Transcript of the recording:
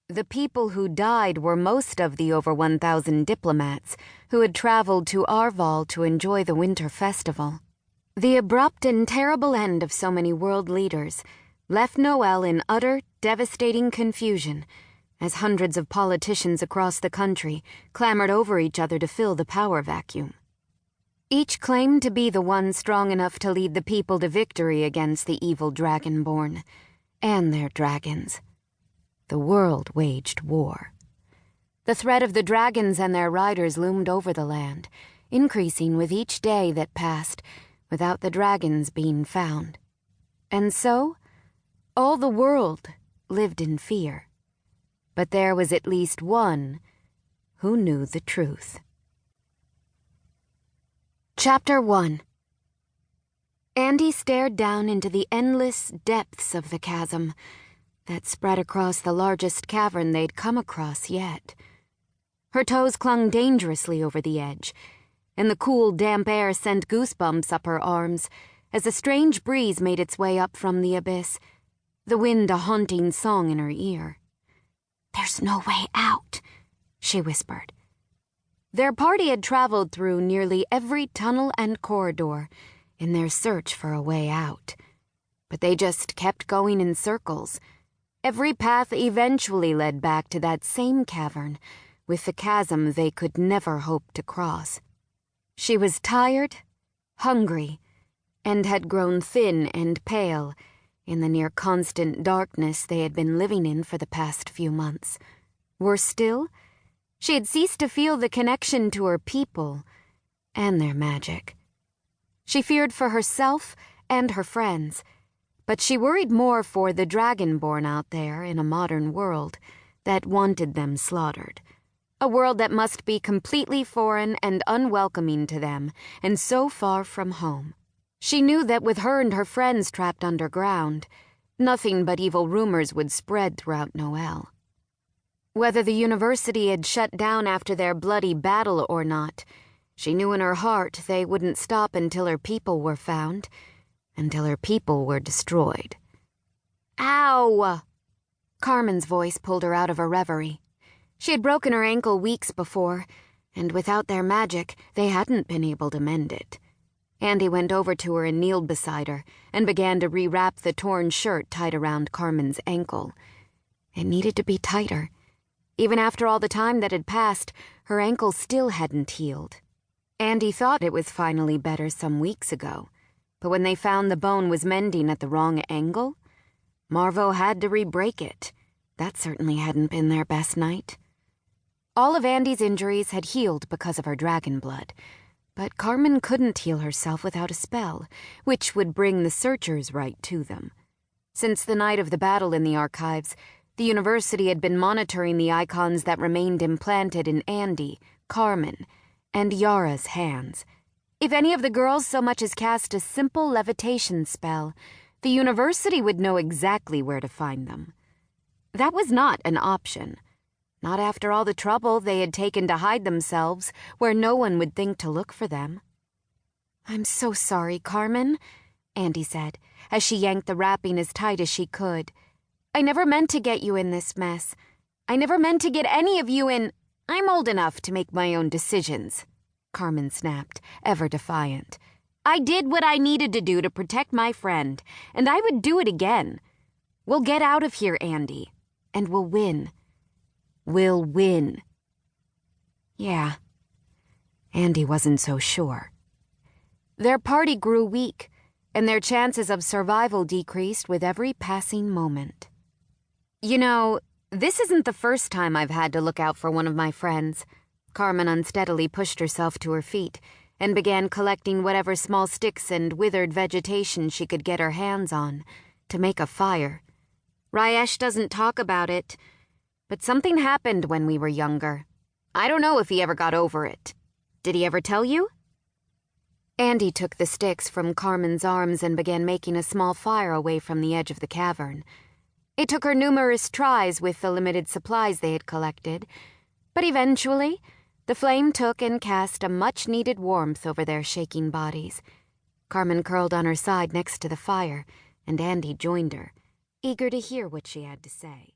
The people who died were most of the over 1,000 diplomats who had traveled to Arval to enjoy the winter festival. The abrupt and terrible end of so many world leaders left Noel in utter, devastating confusion as hundreds of politicians across the country clamored over each other to fill the power vacuum. Each claimed to be the one strong enough to lead the people to victory against the evil dragonborn and their dragons. The world waged war. The threat of the dragons and their riders loomed over the land, increasing with each day that passed without the dragons being found. And so, all the world lived in fear. But there was at least one who knew the truth. Chapter 1. Andie stared down into the endless depths of the chasm that spread across the largest cavern they'd come across yet. Her toes clung dangerously over the edge, and the cool, damp air sent goosebumps up her arms as a strange breeze made its way up from the abyss, the wind a haunting song in her ear. "There's no way out," she whispered. Their party had traveled through nearly every tunnel and corridor in their search for a way out, but they just kept going in circles. Every path eventually led back to that same cavern, with the chasm they could never hope to cross. She was tired, hungry, and had grown thin and pale in the near-constant darkness they had been living in for the past few months. Worse still, she had ceased to feel the connection to her people and their magic. She feared for herself and her friends, but she worried more for the dragonborn out there in a modern world that wanted them slaughtered. A world that must be completely foreign and unwelcoming to them, and so far from home. She knew that with her and her friends trapped underground, nothing but evil rumors would spread throughout Noel. Whether the university had shut down after their bloody battle or not, she knew in her heart they wouldn't stop until her people were found, until her people were destroyed. "Ow!" Carmen's voice pulled her out of a reverie. She had broken her ankle weeks before, and without their magic, they hadn't been able to mend it. Andie went over to her and kneeled beside her, and began to rewrap the torn shirt tied around Carmen's ankle. It needed to be tighter. Even after all the time that had passed, her ankle still hadn't healed. Andie thought it was finally better some weeks ago, but when they found the bone was mending at the wrong angle, Marvo had to re-break it. That certainly hadn't been their best night. All of Andie's injuries had healed because of her dragon blood, but Carmen couldn't heal herself without a spell, which would bring the searchers right to them. Since the night of the battle in the archives, the university had been monitoring the icons that remained implanted in Andie, Carmen, and Yara's hands. If any of the girls so much as cast a simple levitation spell, the university would know exactly where to find them. That was not an option. Not after all the trouble they had taken to hide themselves where no one would think to look for them. "I'm so sorry, Carmen," Andie said, as she yanked the wrapping as tight as she could. "I never meant to get you in this mess. I never meant to get any of you in—" "I'm old enough to make my own decisions," Carmen snapped, ever defiant. "I did what I needed to do to protect my friend, and I would do it again. We'll get out of here, Andie, and we'll win. We'll win." Yeah. Andie wasn't so sure. Their party grew weak, and their chances of survival decreased with every passing moment. "You know, this isn't the first time I've had to look out for one of my friends." Carmen unsteadily pushed herself to her feet and began collecting whatever small sticks and withered vegetation she could get her hands on to make a fire. "Rayesh doesn't talk about it, but something happened when we were younger. I don't know if he ever got over it. Did he ever tell you?" Andie took the sticks from Carmen's arms and began making a small fire away from the edge of the cavern. It took her numerous tries with the limited supplies they had collected, but eventually the flame took and cast a much-needed warmth over their shaking bodies. Carmen curled on her side next to the fire, and Andie joined her, eager to hear what she had to say.